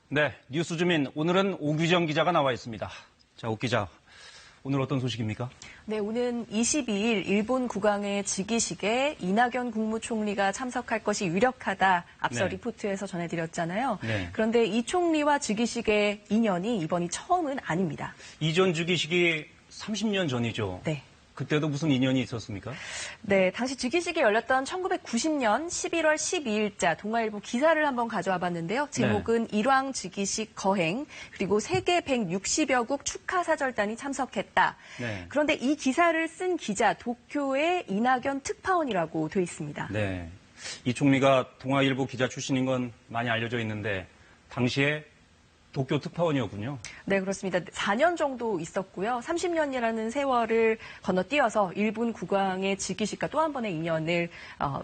네, 뉴스주민 오늘은 오규정 기자가 나와 있습니다. 자, 오 기자, 오늘 어떤 소식입니까? 네, 오는 22일 일본 국왕의 즉위식에 이낙연 국무총리가 참석할 것이 유력하다 앞서 네. 리포트에서 전해드렸잖아요. 네. 그런데 이 총리와 즉위식의 인연이 이번이 처음은 아닙니다. 이전 즉위식이 30년 전이죠. 네. 그때도 무슨 인연이 있었습니까? 네, 당시 즉위식이 열렸던 1990년 11월 12일자 동아일보 기사를 한번 가져와 봤는데요. 제목은 일왕 즉위식 거행, 그리고 세계 160여국 축하사절단이 참석했다. 네. 그런데 이 기사를 쓴 기자 도쿄의 이낙연 특파원이라고 돼 있습니다. 네. 이 총리가 동아일보 기자 출신인 건 많이 알려져 있는데 당시에 도쿄 특파원이었군요. 네, 그렇습니다. 4년 정도 있었고요. 30년이라는 세월을 건너뛰어서 일본 국왕의 즉위식과 또 한 번의 인연을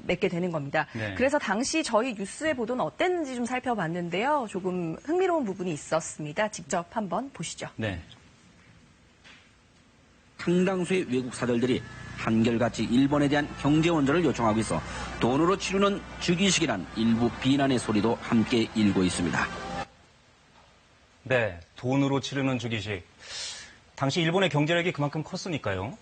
맺게 되는 겁니다. 네. 그래서 당시 저희 뉴스의 보도는 어땠는지 좀 살펴봤는데요. 조금 흥미로운 부분이 있었습니다. 직접 한번 보시죠. 네. 상당수의 외국 사절들이 한결같이 일본에 대한 경제 원조를 요청하고 있어 돈으로 치르는 즉위식이란 일부 비난의 소리도 함께 일고 있습니다. 네, 돈으로 치르는 즉위식. 당시 일본의 경제력이 그만큼 컸으니까요.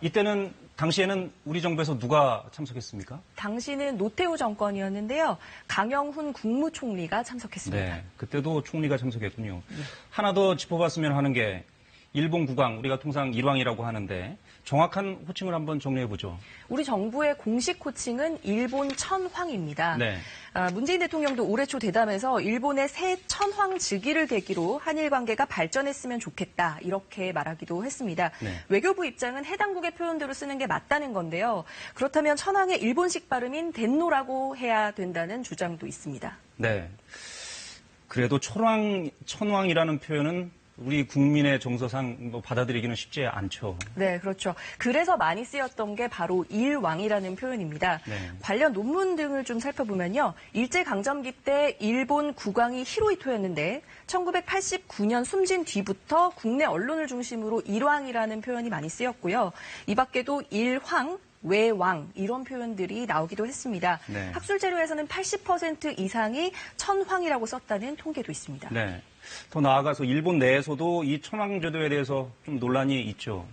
이때는 당시에는 우리 정부에서 누가 참석했습니까? 당시는 노태우 정권이었는데요. 강영훈 국무총리가 참석했습니다. 네, 그때도 총리가 참석했군요. 하나 더 짚어봤으면 하는 게 일본 국왕, 우리가 통상 일왕이라고 하는데 정확한 호칭을 한번 정리해보죠. 우리 정부의 공식 호칭은 일본 천황입니다. 네. 문재인 대통령도 올해 초 대담에서 일본의 새 천황 즉위를 계기로 한일 관계가 발전했으면 좋겠다 이렇게 말하기도 했습니다. 네. 외교부 입장은 해당국의 표현대로 쓰는 게 맞다는 건데요. 그렇다면 천황의 일본식 발음인 덴노라고 해야 된다는 주장도 있습니다. 네. 그래도 천왕이라는 표현은 우리 국민의 정서상 받아들이기는 쉽지 않죠. 네, 그렇죠. 그래서 많이 쓰였던 게 바로 일왕이라는 표현입니다. 네. 관련 논문 등을 좀 살펴보면요. 일제강점기 때 일본 국왕이 히로히토였는데 1989년 숨진 뒤부터 국내 언론을 중심으로 일왕이라는 표현이 많이 쓰였고요. 이 밖에도 일황, 외왕 이런 표현들이 나오기도 했습니다. 네. 학술 자료에서는 80% 이상이 천황이라고 썼다는 통계도 있습니다. 네. 더 나아가서 일본 내에서도 이 천황제도에 대해서 좀 논란이 있죠.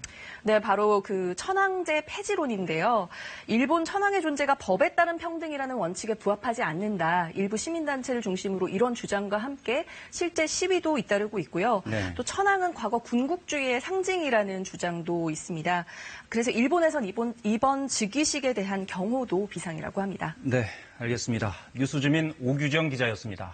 네, 바로 그 천황제 폐지론인데요. 일본 천황의 존재가 법에 따른 평등이라는 원칙에 부합하지 않는다. 일부 시민단체를 중심으로 이런 주장과 함께 실제 시위도 잇따르고 있고요. 네. 또 천황은 과거 군국주의의 상징이라는 주장도 있습니다. 그래서 일본에선 이번 즉위식에 대한 경호도 비상이라고 합니다. 네, 알겠습니다. 뉴스주민 오규정 기자였습니다.